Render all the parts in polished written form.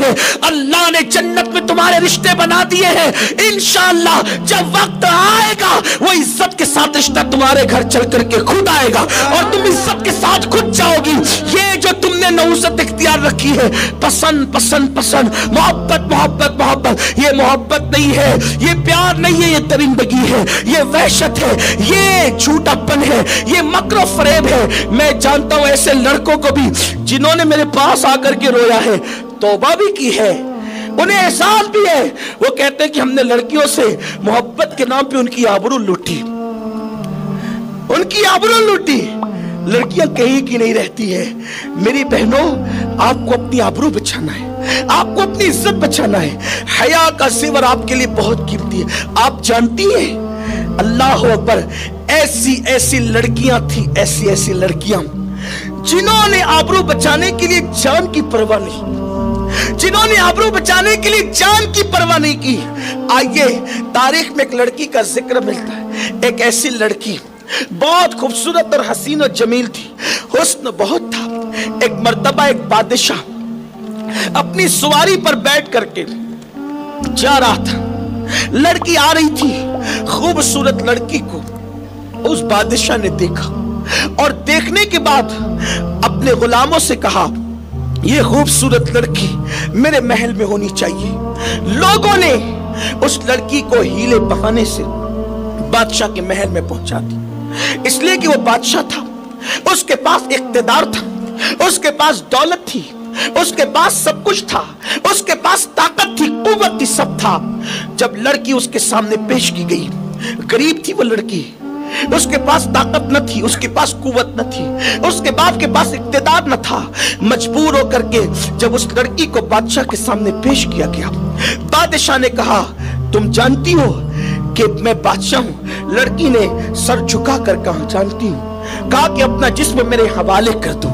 है। अल्लाह ने जन्नत में तुम्हारे रिश्ते बना दिए हैं। इंशाअल्लाह जब वक्त आएगा वो इज्जत के साथ रिश्ता तुम्हारे घर चल करके खुद आएगा और तुम इज्जत के साथ खुद जाओगी। ये जो तुमने नौसत इख्तियार रखी है, पसंद पसंद पसंद, मोहब्बत मोहब्बत मोहब्बत, ये मोहब्बत नहीं है, ये प्यार नहीं है, ये दरिंदगी है, ये वहशत है, ये झूठापन है, ये मक्र फरेब है। मैं जानता हूं ऐसे लड़कों को भी जिन्होंने मेरे पास आकर के रोया है, तौबा भी की है, उन्हें एहसास भी है। वो कहते हैं कि हमने लड़कियों से मोहब्बत के नाम पे उनकी आबरू लूटी, उनकी आबरू लूटी। लड़कियां कहीं की नहीं रहती है। मेरी बहनों, आपको अपनी आबरू बचाना है, आपको अपनी इज्जत बचाना है। हया का जेवर आपके लिए बहुत कीमती है। आप जानती हैं, अल्लाह अकबर, ऐसी ऐसी लड़कियां थी, ऐसी ऐसी लड़कियां जिन्होंने आबरू बचाने के लिए जान की परवाह नहीं, जिन्होंने आबरू बचाने के लिए जान की परवाह नहीं की। आइए, तारीख में एक लड़की का जिक्र मिलता है। एक ऐसी लड़की बहुत खूबसूरत और हसीन और जमील थी, हुस्न बहुत था। एक मर्तबा एक बादशाह अपनी सवारी पर बैठ करके जा रहा था। लड़की आ रही थी। खूबसूरत लड़की को उस बादशाह ने देखा और देखने के बाद अपने गुलामों से कहा, यह खूबसूरत लड़की मेरे महल में होनी चाहिए। लोगों ने उस लड़की को हीले बहाने से बादशाह के महल में पहुंचा दी, इसलिए कि वो बादशाह था, उसके पास इख्तिदार था, उसके पास दौलत थी, उसके पास सब कुछ था, उसके पास ताकत थी, कुव्वत थी, सब था। जब लड़की उसके सामने पेश की गई, गरीब थी वो लड़की, उसके पास ताकत न थी, उसके पास कुव्वत न थी, उसके बाप के पास इख्तिदार न था। मजबूर होकर के जब उस लड़की को बादशाह के सामने पेश किया गया, बादशाह ने कहा, तुम जानती हो कि मैं बादशाह हूं। लड़की ने सर झुका कर कहा, जानती हूं। कहा कि अपना जिस्म मेरे हवाले कर दो।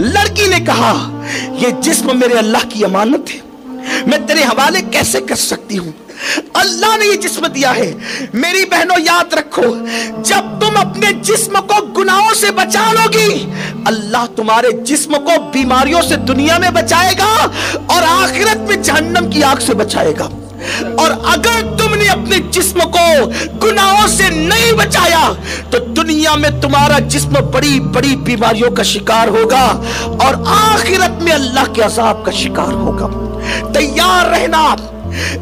लड़की ने कहा, यह जिस्म मेरे अल्लाह की अमानत है, मैं तेरे हवाले कैसे कर सकती हूं। अल्लाह ने ये जिस्म दिया है। मेरी बहनों, याद रखो, जब तुम अपने जिस्म को गुनाहों से बचा लोगी, अल्लाह तुम्हारे जिस्म को बीमारियों से दुनिया में बचाएगा और आखिरत में जहन्नम की आग से बचाएगा। और अगर तुमने अपने जिस्म को गुनाहों से नहीं बचाया तो दुनिया में तुम्हारा जिस्म बड़ी बड़ी बीमारियों का शिकार होगा और आखिरत में अल्लाह के अज़ाब का शिकार होगा। तैयार रहना।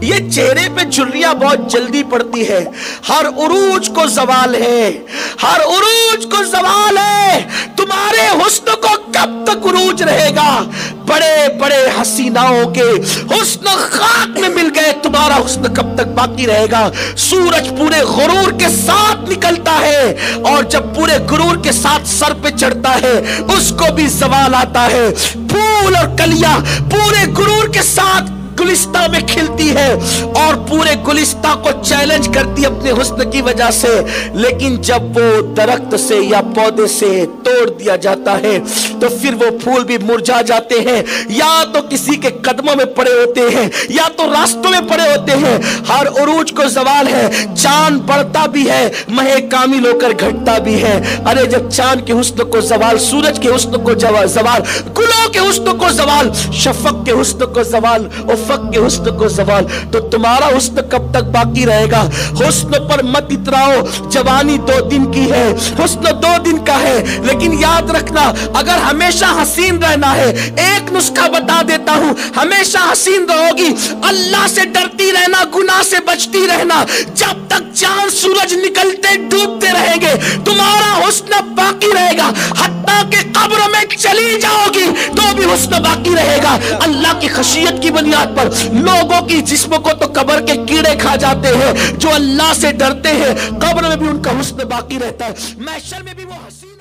ये चेहरे पे झुर्रियां बहुत जल्दी पड़ती है, हर उरूज को जवाल है, हर उरूज को जवाल है। तुम्हारे हुस्न को कब तक उरूज रहेगा? बड़े बड़े हसीनाओं के हुस्न खाक में मिल गए, तुम्हारा हुस्न कब तक बाकी रहेगा? सूरज पूरे गुरूर के साथ निकलता है और जब पूरे गुरूर के साथ सर पे चढ़ता है उसको भी जवाल आता है। फूल और कलियां पूरे गुरूर के साथ गुलिस्ता में खिलती है और पूरे गुलिस्ता को चैलेंज करती है अपने हुस्न की वजह से, लेकिन जब वो दरख्त से या पौधे से तोड़ दिया जाता है तो फिर वो फूल भी मुरझा जाते हैं, या तो किसी के कदमों में पड़े होते हैं या तो रास्तों में पड़े होते हैं। हर उरूज को जवाल है। चांद बढ़ता भी है, महे कामिल होकर घटता भी है। अरे जब चांद के हुस्न को जवाल, सूरज के हुस्न को जवाल, गुलों के हुस्न को जवाल, शफक के हुस्न को जवाल, उफक के हुस्न को जवाल, तो तुम्हारा हुस्न कब तक बाकी रहेगा? हुस्न पर मत इतराओ। जवानी 2 दिन की है, हुस्न 2 दिन का है, लेकिन याद रखना, अगर हमेशा हसीन रहना है, एक नुस्खा बता देता हूं, हमेशा हसीन रहोगी, अल्लाह से डरती रहना, गुनाह से बचती रहना। जब तक चांद सूरज निकलते डूबते रहेंगे तुम्हारा हुस्न बाकी रहेगा। हत्ता के कब्र में चली जाओगी तो भी हुस्न बाकी रहेगा। अल्लाह की खशियत की बुनियाद पर लोगों की जिस्म को तो कब्र के कीड़े खा जाते हैं, जो अल्लाह से डरते हैं कब्र में भी उनका हुस्न बाकी रहता है, महशर में भी वो हसीन